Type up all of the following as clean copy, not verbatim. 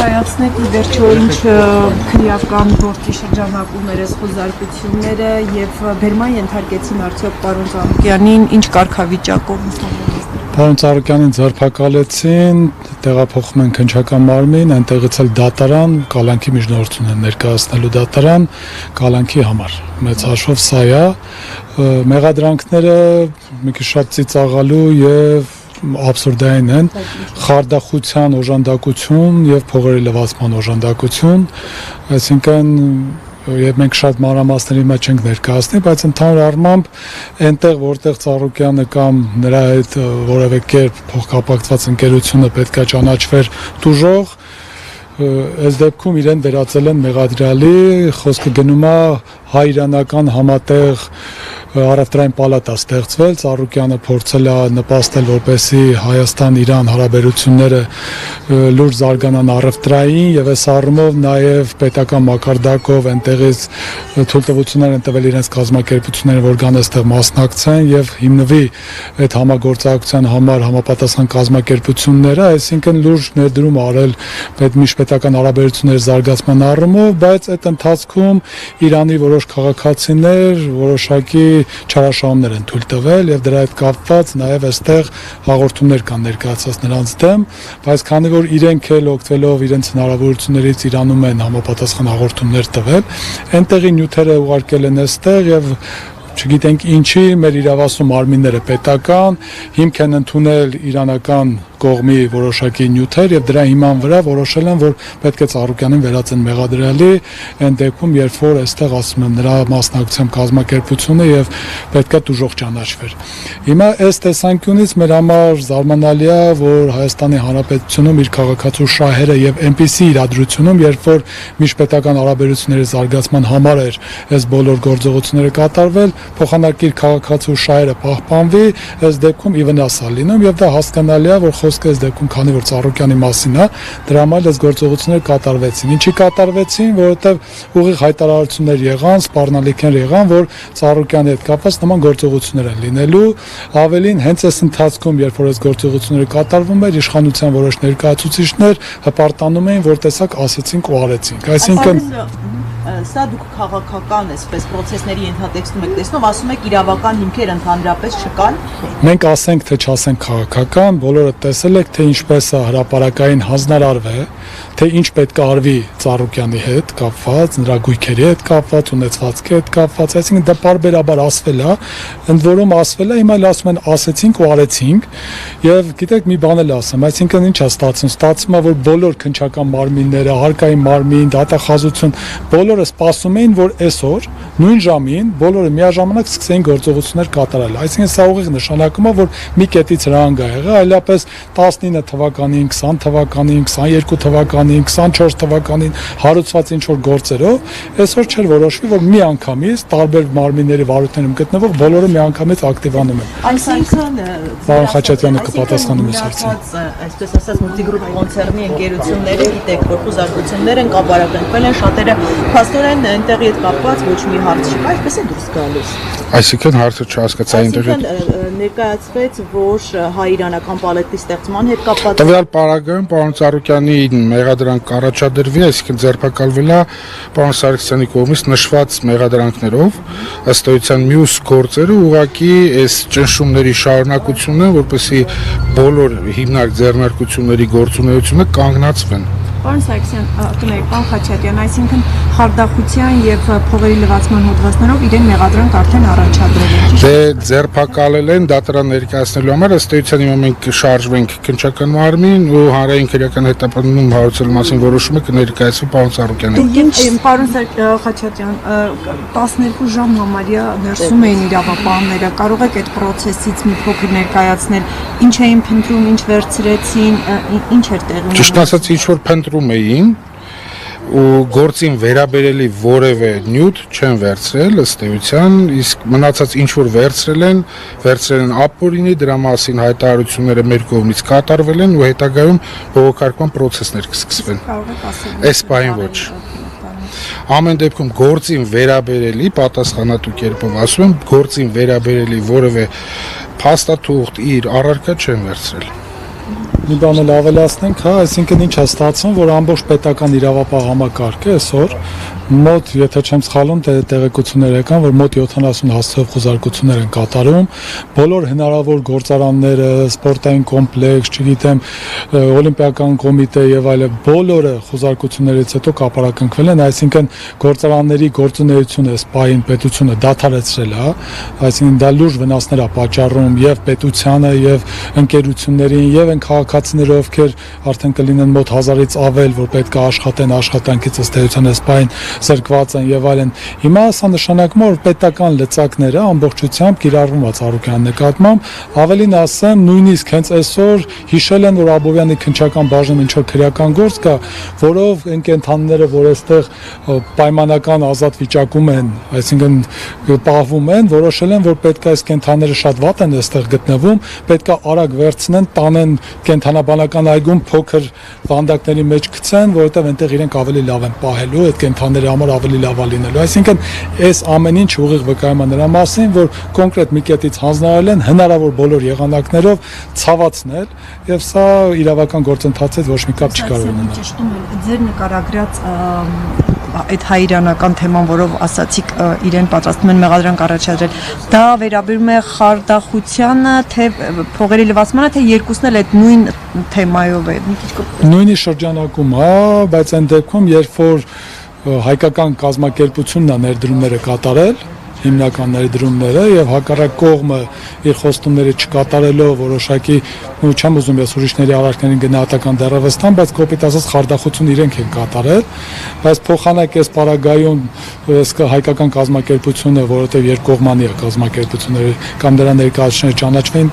Ներկայացնեք ի վերջո ինչ քրեական գործի շրջանակումներ ես խոզարկությունները եւ բերման ենթարկեցին արդյոք պարոն Ծառուկյանին ինչ կարգավիճակով Պարոն Ծառուկյանին ձերբակալեցին, տեղափոխում են քննչական մարմին, այնտեղից էլ դատարան, կալանքի միջնորդություն են ներկայացնելու դատարան, կալանքի համար։ Մեծ հաշվով սա է, մեղադրանքները մի քիչ շատ ծիծաղալու եւ абսուրդային են, խարդախության օժանդակություն եւ փողերի լվացման օժանդակություն, այսինքն եւ մենք շատ մանրամասների մեջ չենք ներկայացնի, բայց ընդհանուր առմամբ այնտեղ որտեղ Ծառուկյանը կամ նրա հետ որևէ կերպ փոխկապակցված ընկերությունը պետքա ճանաչվեր տուժող, այս դեպքում իրեն վերածել են մեղադրյալի, խոսքը գնում է հայ-իրանական համատեղ առևտրային պալատա ստեղծվել, Ծառուկյանը փորձել է նպաստել, որպեսզի Հայաստան-Իրան հարաբերությունները լուրջ զարգանան առևտրային եւ այս առումով նաեւ պետական մակարդակով այնտեղից թույլտվություններ են տվել իրենց կազմակերպությունները, որ գան այստեղ մասնակցեն եւ հիմնվի այդ համագործակցության համար համապատասխան կազմակերպությունները, այսինքն լուրջ ներդրում արել միջպետական հարաբերությունների զարգացման առումով, բայց այդ ընթացքում Իրանի որոշ քաղաքացիներ որոշակի չարաշահումներ են թույլ տվել եւ դրա հետ կապված նաեւ այստեղ հաղորդումներ կան ներկայացած նրանց դեմ, բայց քանի որ իրենք էլ օգտվելով իրենց հնարավորություններից Իրանում են համապատասխան հաղորդումներ տվել, այնտեղի նյութերը ուղարկել են այստեղ եւ չգիտենք ինչի մեր իրավասու մարմինները պետական հիմք են ընդունել իրանական կողմի որոշակի նյութեր եւ դրա հիման վրա որոշել են որ պետք է Ծառուկյանին վերածեն մեղադրյալի այն դեպքում երբ որ այստեղ ասում եմ նրա մասնակցությամբ կազմակերպությունը եւ պետք է դժոխ ճանաչվեր հիմա այս տեսանկյունից մեր համար զարմանալի է որ Հայաստանի Հանրապետությունում իր քաղաքացու շահերը եւ այնպիսի իրադրությունում երբ որ միջպետական հարաբերությունների զարգացման համար էր այս բոլոր գործողությունները կատարվել փոխանակիր քաղաքացու շահերը պահպանվի այս դեպքում ի վնաս է լինում եւ դա հասկանալի է որ խոսքը այս դեպքում քանի որ Ծառուկյանի մասին է դրա համար այս գործողությունները կատարվեցին ինչի կատարվեցին որովհետեւ ուղիղ հայտարարություններ եղան սպառնալիքներ եղան որ Ծառուկյանի հետ կապված նման գործողություններ են լինելու ավելին հենց այս ընթացքում երբ որ այս գործողությունները կատարվում էր իշխանության որոշ ներկայացուցիչներ հպարտանում էին որ տեսակ ասեցինք ու արեցինք այսինքն Սա դուք քաղաքական այսպես process-ների ենթատեքստում եք տեսնում, ասում եք իրավական հիմքեր ընդհանրապես չկան։ Մենք ասենք թե չասենք քաղաքական, բոլորը տեսել եք թե ինչպես է հրապարակային հանձնարարվել, թե ինչ պետք է արվի Ծառուկյանի հետ կապված, նրա գույքերի հետ կապված, ունեցվածքի հետ կապված, այսինքն դա պարբերաբար ասվել է, ընդ որում ասվել է, հիմա էլ ասում են ասեցինք ու արեցինք, եւ գիտեք մի բան էլ ասեմ, այսինքն ինչ է ստացվում է որ բոլոր քննչական մարմինները, հարկային մարմին, դատախազություն, բոլորը սպասում էին, որ այսօր նույն ժամին բոլորը միաժամանակ սկսեին գործողություններ կատարել։ Այսինքն սա ուղիղ նշանակում է, որ մի կետից հրանգ է եղել, այլապես 19 թվականին, 20 թվականին, 22 թվականին, 24 թվականին հարուցված ինչ-որ գործերով, այսօր չէր որոշվի, որ մի անգամից տարբեր մարմինների վարույթներում գտնվող բոլորը մի անգամից ակտիվանում են։ Այսինքն Պարոն Խաչատյանը կպատասխանի մեզ հարցին։ Այսպես ասած Multigroup կոնցեռնի ընկերությունները գիտեք, որ խոզարկություններ են կապարակնկվել են շատերը փաստորեն այնտեղի հետ կապված ոչ մի հարց չկա, այսպես է դուրս գալիս։ Այսինքն հարցը չհասկացա ինտերնետ ներկայացվեց, որ հայ-իրանական պալատի ստեղծման հետ կապված տվյալ պարագայում պարոն Ծառուկյանի մեղադրանք առաջադրվի, այսինքն ձերբակալվել է պարոն Սարգսյանի կողմից նշված մեղադրանքներով, ըստ էության մյուս գործերը ուղղակի այս ճնշումների շարունակությունն է, որպեսզի բոլոր հիմնարկ ձեռնարկությունների գործունեությունը կանգնացվեն։ Պարոն Սարգսյան, պարոն Խաչատյան, այսինքն խարդախության եւ փողերի լվացման հոդվածներով իրեն մեղադրանք արդեն առաջադրել են։ Դե ձերբակալել են դատարան ներկայացնելու համար, ըստ էության հիմա մենք շարժվենք քննչական մարմին ու հանրային քրեական հետապնդում հարուցելու մասին որոշումը կներկայացվի պարոն Ծառուկյանին։ Ինչ պարոն Խաչատյան, 12 ժամ համարյա ներսում էին իրավապահները, կարող եք այդ process-ից մի փոքր ներկայացնել, ինչ էին փնտրում, ինչ վերցրեցին, ինչ էր տեղի ունենում։ Ճիշտ ասած ինչ որ փնտրում էին ու գործին վերաբերելի որևէ նյութ չեն վերցրել ըստ էության, իսկ մնացած ինչ որ վերցրել են ապօրինի, դրա մասին հայտարարությունները մեր կողմից կատարվել են ու հետագայում բողոքարկման process-ներ կսկսվեն։ Այս պահին ոչ։ Ամեն դեպքում գործին վերաբերելի պատասխանատու կերպով ասում եմ, գործին վերաբերելի որևէ փաստաթուղթ իր առարկա չեն վերցրել։ մի բան էլ ավելացնենք, հա, այսինքն ինչ է ստացվում, որ ամբողջ պետական իրավապահ համակարգը այսօր մոտ, եթե չեմ սխալվում, տեղեկություններ եկան, որ մոտ 70 հասցեով խոզարկություններ են կատարում, բոլոր հնարավոր գործարանները, սպորտային կոմպլեքս, չգիտեմ, օլիմպիական կոմիտե եւ այլն, բոլորը խոզարկություններից հետո կապարակնքվել են, այսինքն գործարանների գործունեությունը սպային պետությունը դադարեցրել է, այսինքն դա լուրջ վնասներ է պատճառում եւ պետությանը եւ ընկերություններին եւ այն քաղաքացիները, ովքեր արդեն կլինեն մոտ 1000-ից ավել, որ պետք է աշխատեն աշխատանքից ըստ էության սպային զրկված են եւ այլն։ Հիմա սա նշանակում է, որ պետական լծակները ամբողջությամբ կիրառվում է Ծառուկյանի նկատմամբ, ավելին ասեմ, նույնիսկ հենց այսօր հիշել են, որ Աբովյանի քննչական բաժնում ինչ որ քրեական գործ կա, որով այն կենթանիները, որ այստեղ պայմանական ազատ վիճակում են, այսինքն պահվում են, որոշել են, որ պետք է այս կենթանիները շատ վատ են այստեղ գտնվում, պետք է արագ վերցնեն, տանեն կենթանաբանական այգում փոքր վանդակների մեջ գցեն, որովհետեւ այնտեղ իրենք ավելի լավ են պահելու, այդ կենթանիների համար ավելի լավ է լինելու։ Այսինքն այս ամեն ինչ ուղիղ վկայում է նրա մասին, որ կոնկրետ մի կետից հանձնարարել են հնարավոր բոլոր եղանակներով ցավացնել, եւ սա իրավական գործընթացից ոչ մի կապ չի կարող ունենալ։ Ճշտում եմ, ձեր նկարագրած այդ հայիրանական թեման, որով ասացիք իրեն պատրաստում են մեղադրանք առաջադրել, դա վերաբերում է խարդախությանը, թե փողերի լվացմանը, թե երկուսն էլ այդ նույն թեմայով է։ Մի քիչ նույնի շրջանակում, հա, բայց այն դեպքում, երբ որ հայկական կազմակերպությունն է ներդրումները կատարել, հիմնական ներդրումները եւ հակառակ կողմը իր խոստումները չկատարելով որոշակի ու չեմ ուզում ես ուրիշների արարքներին գնահատական դեռևս տամ, բայց կոպիտ ասած խարդախություն իրենք են կատարել, բայց փոխանակ այս պարագայում հայկական կազմակերպությունը, որովհետեւ երկկողմանի է կազմակերպությունները կամ դրա ներկայացուցիչները ճանաչվեն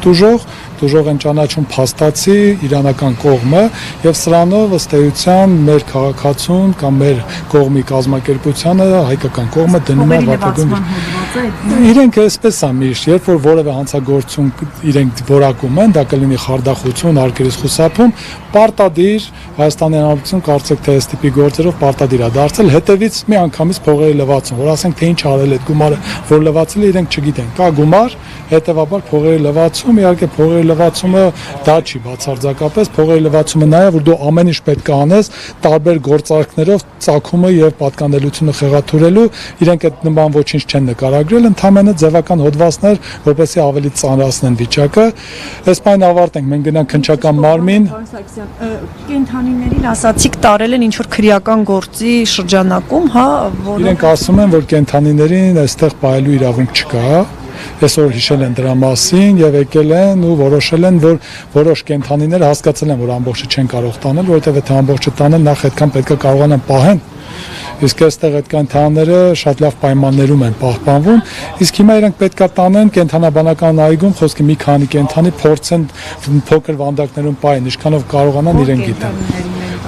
դուժող են ճանաչում փաստացի իրանական կողմը եւ սրանով ըստ էության մեր քաղաքացուն կամ մեր կողմի կազմակերպությանը հայկական կողմը դնում է վատագույն իրենք այսպես է միշտ, երբ որ որևէ հանցագործություն իրենք որակում են, դա կլինի խարդախություն, արկերից խուսափում, պարտադիր Հայաստանի Հանրապետություն կարծեք թե այս տիպի գործերով պարտադիր է դարձել, հետևից մի անգամից փողերի լվացում, որ ասենք թե ինչ արել այդ գումարը, որ լվացել է, իրենք չգիտեն։ Կա գումար, հետևաբար փողերի լվացում, իհարկե փողերի լվացումը դա չի բացարձակապես, փողերի լվացումը նաև որ դու ամեն ինչ պետք է անես տարբեր գործարքներով ծագումը եւ պատկանելությունը խեղաթյուրելու, իրենք այդ նման ոչինչ չեն նկարագրել, ընդհանրապես ձևական հոդվածներ, որպեսզի ավելի ծանրացնեն վիճակը։ Այս բանը ավարտենք, մենք գնանք քննչական մարմին։ Կենթանիներին ասացիք տարել են ինչ որ քրեական գործի շրջանակում, հա, որը իրենք ասում են, որ կենթանիներին այստեղ պահելու իրավունք չկա։ Այսօր հիշել են դրա մասին եւ եկել են ու որոշել են, որ որոշ կենթանիներ հասկացել են, որ ամբողջը չեն կարող տանել, որովհետեւ այդ ամբողջը տանել նախ այդքան պետք է կարողանան պահեն։ Իսկ այստեղ այդ կենթանիները շատ լավ պայմաններում են պահպանվում, իսկ հիմա իրենք պետք է տանեն կենթանաբանական այգում, խոսքի մի քանի կենթանի փորձեն փոքր վանդակներում պահեն, ինչքանով կարողանան իրենք գիտեն։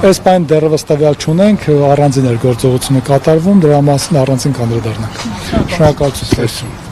Այս բան դեռևս տվյալ չունենք, առանձին գործողություն է կատարվում, դրա մասին առանձին կանդրադառնանք։ Շնորհակալություն։